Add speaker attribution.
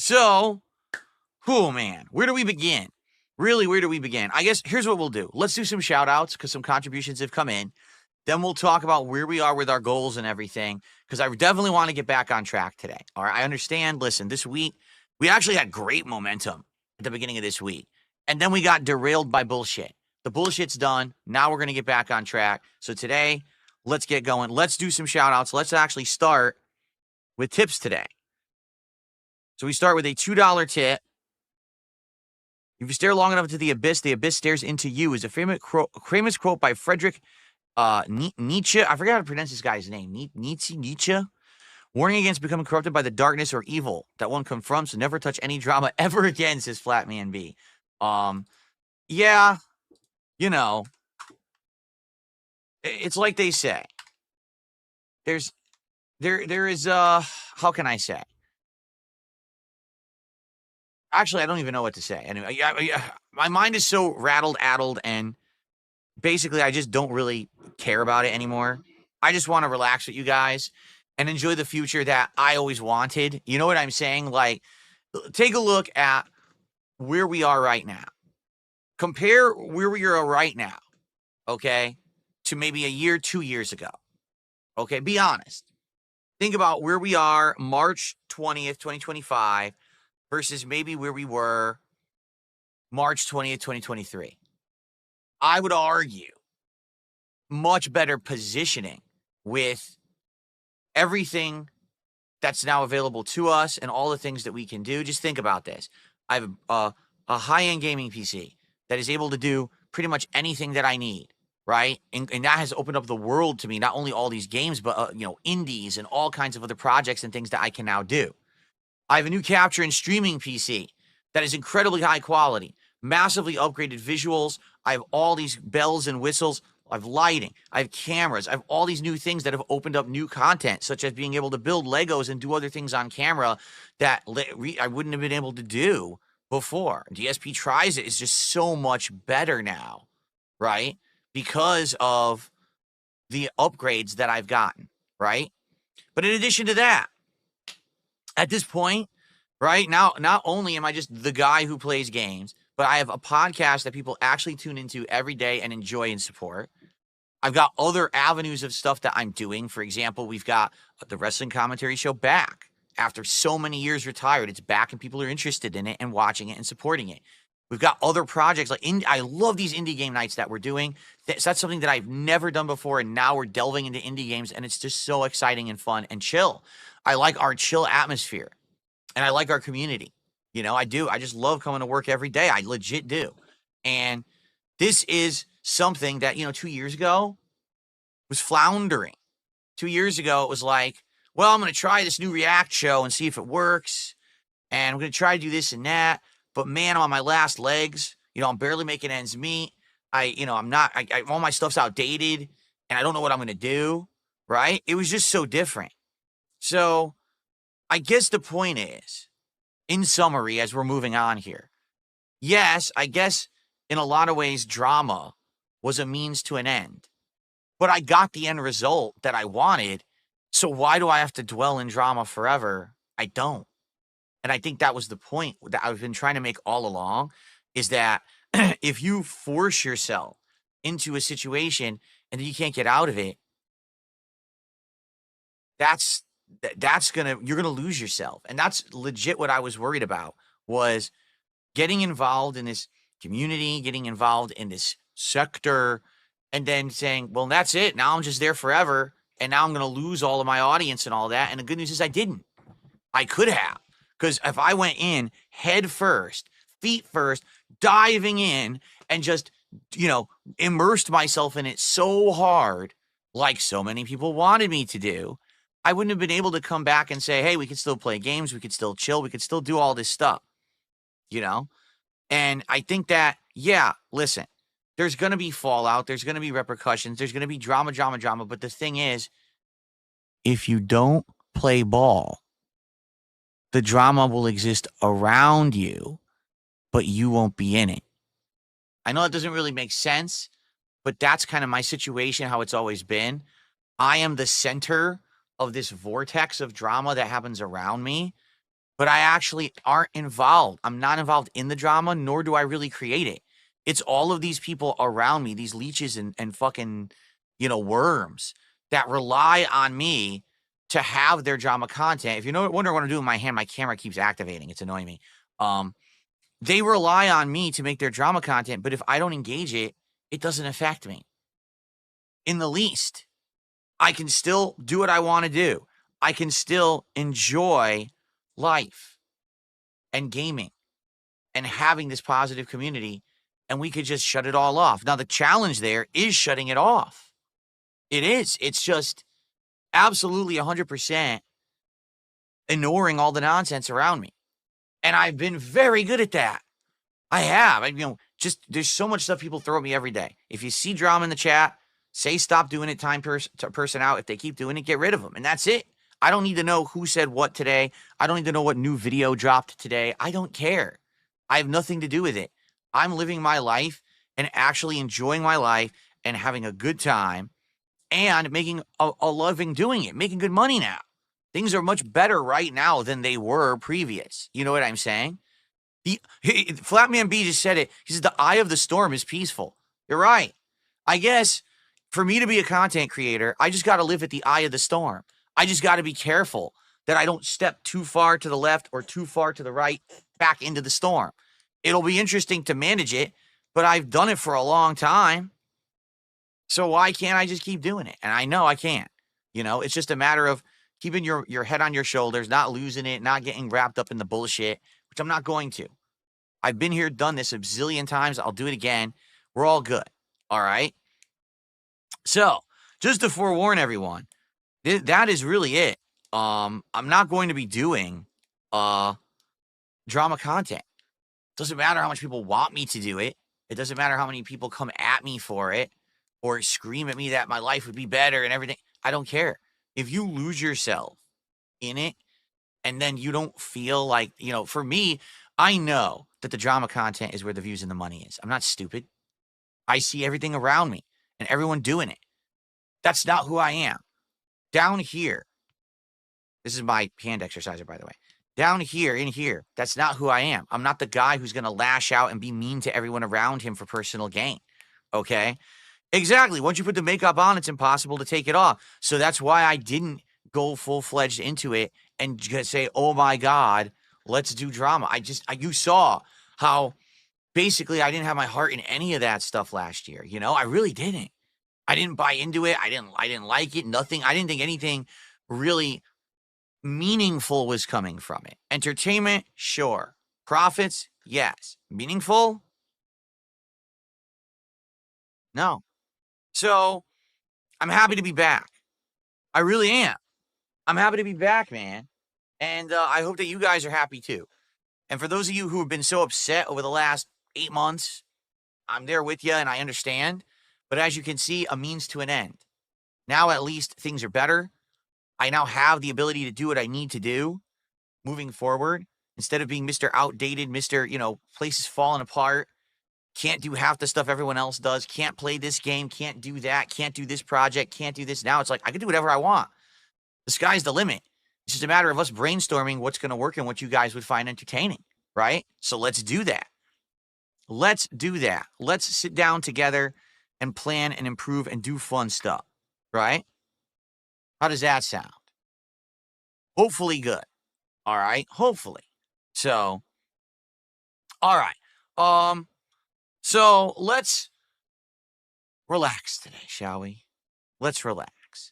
Speaker 1: So, oh man, where do we begin? Really, where do we begin? I guess here's what we'll do. Let's do some shout outs because some contributions have come in. Then we'll talk about where we are with our goals and everything because I definitely want to get back on track today. All right, I understand. Listen, this week, we actually had great momentum at the beginning of this week. And then we got derailed by bullshit. The bullshit's done. Now we're going to get back on track. So today, let's get going. Let's do some shout outs. Let's actually start with tips today. So we start with a $2 tip. If you stare long enough into the abyss stares into you is a famous quote by Friedrich Nietzsche. I forgot how to pronounce this guy's name. Nietzsche? Warning against becoming corrupted by the darkness or evil that one confronts and never touch any drama ever again, says Flatman B. Yeah, you know, it's like they say. There is, how can I say? Actually, I don't even know what to say. Anyway, my mind is so addled, and basically I just don't really care about it anymore. I just want to relax with you guys and enjoy the future that I always wanted. You know what I'm saying? Like, take a look at where we are right now. Compare where we are right now, okay, to maybe a year, 2 years ago. Okay, be honest. Think about where we are March 20th, 2025 versus maybe where we were March 20th, 2023. I would argue much better positioning with everything that's now available to us and all the things that we can do. Just think about this. I have a high-end gaming PC that is able to do pretty much anything that I need, right? And that has opened up the world to me, not only all these games, but, indies and all kinds of other projects and things that I can now do. I have a new capture and streaming PC that is incredibly high quality, massively upgraded visuals. I have all these bells and whistles. I have lighting. I have cameras. I have all these new things that have opened up new content, such as being able to build Legos and do other things on camera that I wouldn't have been able to do before. DSP Tries It is just so much better now, right? Because of the upgrades that I've gotten, right? But in addition to that, at this point, right now, not only am I just the guy who plays games, but I have a podcast that people actually tune into every day and enjoy and support. I've got other avenues of stuff that I'm doing. For example, we've got the wrestling commentary show back. After so many years retired, it's back and people are interested in it and watching it and supporting it. We've got other projects like I love these indie game nights that we're doing. That's something that I've never done before, and now we're delving into indie games, and it's just so exciting and fun and chill. I like our chill atmosphere, and I like our community. I do. I just love coming to work every day. I legit do. And this is something that, 2 years ago was floundering. 2 years ago, it was like, well, I'm going to try this new React show and see if it works. And I'm going to try to do this and that. But man, I'm on my last legs. I'm barely making ends meet. I'm not, all my stuff's outdated and I don't know what I'm going to do. Right. It was just so different. So I guess the point is, in summary, as we're moving on here, yes, I guess in a lot of ways, drama was a means to an end. But I got the end result that I wanted. So why do I have to dwell in drama forever? I don't. And I think that was the point that I've been trying to make all along, is that if you force yourself into a situation and you can't get out of it, you're gonna lose yourself. And that's legit what I was worried about, was getting involved in this community, getting involved in this sector, and then saying, well, that's it. Now I'm just there forever. And now I'm going to lose all of my audience and all that. And the good news is I didn't. I could have. Because if I went in head first, feet first, diving in and just, immersed myself in it so hard, like so many people wanted me to do, I wouldn't have been able to come back and say, hey, we could still play games. We could still chill. We could still do all this stuff, And I think that, listen, there's going to be fallout. There's going to be repercussions. There's going to be drama. But the thing is, if you don't play ball, the drama will exist around you, but you won't be in it. I know that doesn't really make sense, but that's kind of my situation, how it's always been. I am the center of this vortex of drama that happens around me, but I actually aren't involved. I'm not involved in the drama, nor do I really create it. It's all of these people around me, these leeches and fucking, worms that rely on me to have their drama content. If you wonder what I'm doing with my hand, my camera keeps activating. It's annoying me. They rely on me to make their drama content, but if I don't engage it, it doesn't affect me in the least. I can still do what I want to do. I can still enjoy life and gaming and having this positive community, and we could just shut it all off. Now, the challenge there is shutting it off. It is. It's just absolutely 100% ignoring all the nonsense around me. And I've been very good at that. I have. Just there's so much stuff people throw at me every day. If you see drama in the chat, say stop doing it, time person out. If they keep doing it, get rid of them. And that's it. I don't need to know who said what today. I don't need to know what new video dropped today. I don't care. I have nothing to do with it. I'm living my life and actually enjoying my life and having a good time and making a living doing it, making good money now. Things are much better right now than they were previous. You know what I'm saying? Flatman B just said it. He says the eye of the storm is peaceful. You're right. I guess for me to be a content creator, I just got to live at the eye of the storm. I just got to be careful that I don't step too far to the left or too far to the right back into the storm. It'll be interesting to manage it, but I've done it for a long time. So why can't I just keep doing it? And I know I can't. It's just a matter of keeping your head on your shoulders, not losing it, not getting wrapped up in the bullshit, which I'm not going to. I've been here, done this a bazillion times. I'll do it again. We're all good. All right. So just to forewarn everyone, that is really it. I'm not going to be doing drama content. Doesn't matter how much people want me to do it. It doesn't matter how many people come at me for it or scream at me that my life would be better and everything. I don't care. If you lose yourself in it and then you don't feel like, for me, I know that the drama content is where the views and the money is. I'm not stupid. I see everything around me and everyone doing it. That's not who I am. Down here, this is my hand exerciser, by the way. Down here, in here, that's not who I am. I'm not the guy who's going to lash out and be mean to everyone around him for personal gain. Okay? Exactly. Once you put the makeup on, it's impossible to take it off. So that's why I didn't go full-fledged into it and say, oh my God, let's do drama. You saw how basically I didn't have my heart in any of that stuff last year. I really didn't. I didn't buy into it. I didn't like it. Nothing. I didn't think anything really meaningful was coming from it. Entertainment, sure. Profits, yes. Meaningful? No. So I'm happy to be back. I really am. I'm happy to be back, man. And I hope that you guys are happy too. And for those of you who have been so upset over the last 8 months, I'm there with you and I understand. But as you can see, a means to an end. Now at least things are better. I now have the ability to do what I need to do moving forward instead of being Mr. Outdated, Mr. Places falling apart. Can't do half the stuff everyone else does. Can't play this game. Can't do that. Can't do this project. Can't do this. Now it's like I can do whatever I want. The sky's the limit. It's just a matter of us brainstorming what's going to work and what you guys would find entertaining, right? So let's do that. Let's do that. Let's sit down together and plan and improve and do fun stuff, right? How does that sound? Hopefully good. All right. Hopefully. So, all right. So let's relax today, shall we? Let's relax.